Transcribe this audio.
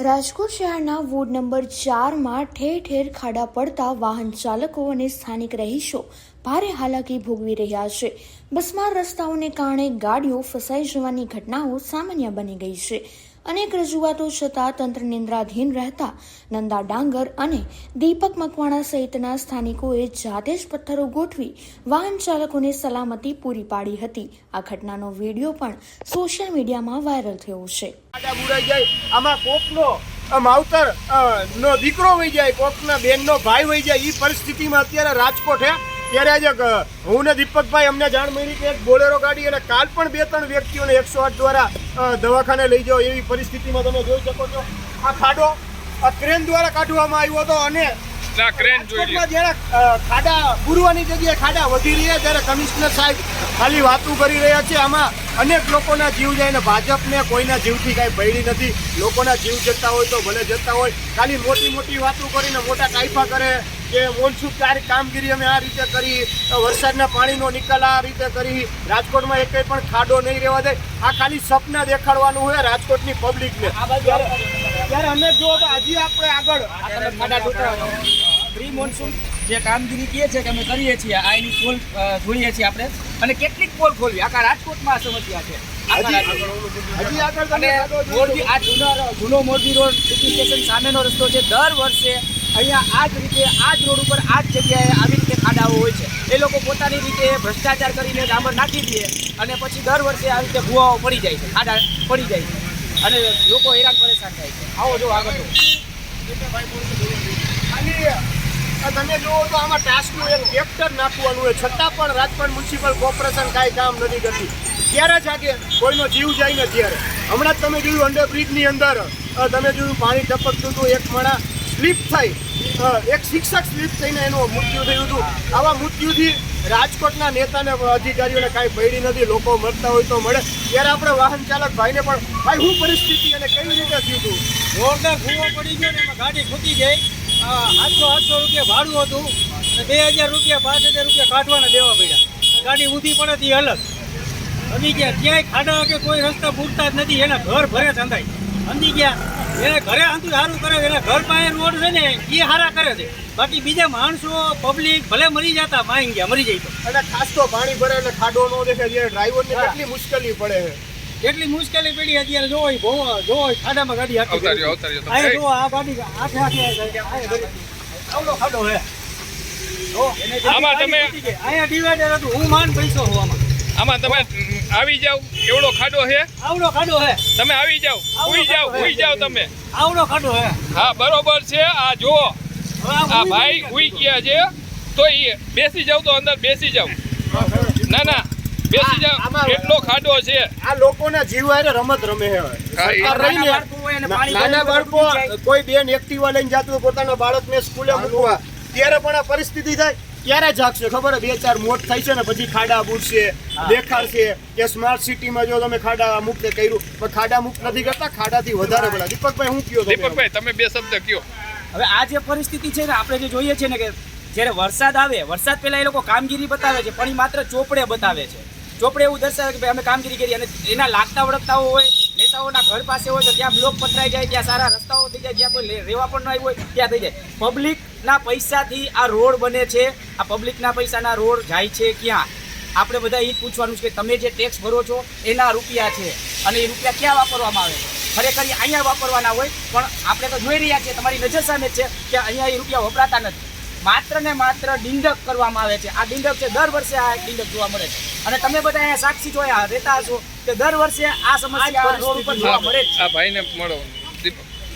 રાજકોટ શહેરના ward number 4માં ઠેર ઠેર ખાડા પડતા વાહન ચાલકો અને સ્થાનિક રહીશો ભારે હાલાકી ભોગવી રહ્યા છે. બસમાર રસ્તાઓને કારણે ગાડીઓ ફસાઈ જવાની ઘટનાઓ સામાન્ય બની ગઈ છે. અનેક રજૂઆતો છતાં તંત્ર નિંદ્રાધીન રહેતા નંદા ડાંગર અને દીપક મકવાણા સહિતના સ્થાનિકોએ જાતે જ પથ્થરો ગોઠવી વાહન ચાલકોને સલામતી પૂરી પાડી હતી. આ ઘટનાનો વિડીયો પણ સોશિયલ મીડિયામાં વાયરલ થયો છે. આમાં કોકનો માવતર નો દીકરો વહી જાય, કોકના બેનનો ભાઈ વહી જાય. એ પરિસ્થિતિમાં અત્યારે રાજકોટ હે. ત્યારે આજે હું ને દીપકભાઈ અમને જાણ મળી કે એક બોલેરો ગાડી અને કાલ પણ 2-3 વ્યક્તિઓને 108 દ્વારા દવાખાને લઈ જાઓ એવી પરિસ્થિતિમાં તમે જોઈ શકો છો. આ ખાડો ક્રેન દ્વારા કાઢવામાં આવ્યો હતો અને ખાડા પૂરવાની જગ્યાએ ખાડા વધી રહ્યા, ત્યારે કમિશનર સાહેબ ખાલી વાતું કરી રહ્યા છે. આમાં અનેક લોકોના જીવ જાય ને ભાજપને કોઈના જીવથી કાંઈ ભયડી નથી. લોકોના જીવ જતા હોય તો ભલે જતા હોય, ખાલી મોટી મોટી વાતો કરીને મોટા કાયફા કરે કે મોનસૂન કામગીરી અમે આ રીતે કરી, વરસાદના પાણીનો નિકાલ આ રીતે કરી, રાજકોટમાં એકેય પણ ખાડો નહીં રહેવા દે. આ ખાલી સપના દેખાડવાનું હોય રાજકોટની પબ્લિકને. ત્યારે અમે જો હજી આપણે આગળ પ્રી મોન્સૂન જે કામગીરી કહે છે કે અમે કરીએ છીએ, આ એની પોલ જોઈએ છીએ આપણે, અને કેટલીક પોલ ખોલવી આખા રાજકોટમાં આ સમસ્યા છે. જૂનો મોરબી રોડ સિટી સ્ટેશન સામેનો રસ્તો છે. દર વર્ષે અહીંયા આ જ રીતે આ જ રોડ ઉપર આ જ જગ્યાએ આવી રીતે ખાડાઓ હોય છે. એ લોકો પોતાની રીતે ભ્રષ્ટાચાર કરીને ડામર નાખી દે અને પછી દર વર્ષે આવી રીતે ભૂવાઓ પડી જાય છે, ખાડા પડી જાય છે અને લોકો હેરાન પરેશાન થાય છે. આવો જો આગળ તમે જુઓ તો આમાં ટાસ્કનું એક ટ્રેક્ટર નાખવાનું હોય, છતાં પણ રાજકોટ મ્યુનિસિપલ કોર્પોરેશન કાંઈ કામ નથી કરતી. ત્યારે જ આગે કોઈનો જીવ જાય ને ત્યારે હમણાં જ તમે જોયું અંડરબ્રિજની અંદર તમે જોયું પાણી ટપકતું હતું, એક માણસ સ્લીપ થઈ, એક શિક્ષક સ્લીપ થઈને એનું મૃત્યુ થયું હતું. આવા મૃત્યુથી રાજકોટના નેતાને અધિકારીઓને કાંઈ ભયડી નથી. લોકો મરતા હોય તો મળે. ત્યારે આપણે વાહન ચાલક ભાઈને પણ ભાઈ શું પરિસ્થિતિ અને કેવી રીતે થયું હતું? જોરદાર ભૂવો પડી ગયો ને એમાં ગાડી ખૂટી ગઈ. 800 રૂપિયા ભાડું હતું અને 2000 રૂપિયા 5000 રૂપિયા કાઢવાના દેવા પડ્યા. ગાડી ઊંધી પડે તે અલગ અંધી ગયા. ક્યાંય ખાડા કે કોઈ રસ્તા પૂરતા જ નથી. એના ઘર ભરે સંધાય અંધી ગયા. એને ઘરે અંધું સારું કરે, એના ઘર પાસે રોડ છે ને એ સારા કરે છે. બાકી બીજા માણસો પબ્લિક ભલે મરી જતા માઈ ગયા, મરી જાય તો. અને ખાસ તો પાણી ભરે એટલે ખાડો ન દેખાય. જ્યારે ડ્રાઈવરને કેટલી મુશ્કેલી પડે છે, કેટલી મુશ્કેલી પડી. અત્યારે જોવો ખાડામાં ગાડી હાકી જો આ ગાડી આવડો ખાડો હે. આમાં તમે અહીંયા ડિવાઈડર હતું, હું માન પૈસો હું આમાં તમે આવી જાવ, એવડો ખાડો છે, આવડો ખાડો હે. તમે આવી જાવ, ઉઈ જાવ તમે. આવડો ખાડો હે. હા બરોબર છે. આ જો આ ભાઈ ઉઈ ગયા છે તો એ બેસી જાવ, તો અંદર બેસી જાવ. ના બેસી જાવ, કેટલો ખાડો છે. આ લોકોના જીવ હારે રમત રમે છે. સરકાર રહીને નાના બાળકો કોઈ બેન એક્ટિવા લઈને જાતું પોતાના બાળકને સ્કૂલે મૂકવા, ત્યારે પણ આ પરિસ્થિતિ થાય. ક્યારે જાગશે ખબર? 2-4 મોત થાય છે ને પછી ખાડા બુડશે, દેખાડશે કે સ્માર્ટ સિટીમાં જો તમે ખાડા મુક્ત કર્યું, પણ ખાડા મુક્ત નથી કરતા, ખાડાથી વધારે પડે. દીપકભાઈ હું કયો? દીપકભાઈ તમે 2 શબ્દ કયો. હવે આ જે પરિસ્થિતિ છે ને, આપણે જે જોઈએ છે ને કે જ્યારે વરસાદ આવે, વરસાદ પહેલા એ લોકો કામગીરી બતાવે છે, પણ એ માત્ર ચોપડે બતાવે છે. ચોપડે એવું દર્શાવે કે ભાઈ અમે કામગીરી કરી, અને એના લાગતા વળગતાઓ હોય, નેતાઓના ઘર પાસે હોય તો ત્યાં બ્લોક પથરાઈ જાય, ત્યાં સારા રસ્તાઓ થઈ જાય, જ્યાં કોઈ રહેવા પણ ન આવ્યું હોય ત્યાં થઈ જાય. પબ્લિકના પૈસાથી આ રોડ બને છે. આ પબ્લિકના પૈસાના રોડ જાય છે ક્યાં? આપણે બધા એ જ પૂછવાનું છે કે તમે જે ટેક્સ ભરો છો એના રૂપિયા છે, અને એ રૂપિયા ક્યાં વાપરવામાં આવે છે? ખરેખર અહીંયા વાપરવાના હોય, પણ આપણે તો જોઈ રહ્યા છીએ, તમારી નજર સામે જ છે કે અહીંયા એ રૂપિયા વપરાતા નથી. માત્ર ને માત્ર ડિંડક કરવામાં આવે છે. આ ડિંડક છે, દર વર્ષે આ ડિંડક જોવા મળે છે. અને તમે બધા અહીંયા સાક્ષી જોયા રહેતા હશો કે દર વર્ષે આ સમસ્યા રોડ ઉપર જોવા મળે છે. આ ભાઈને મળો.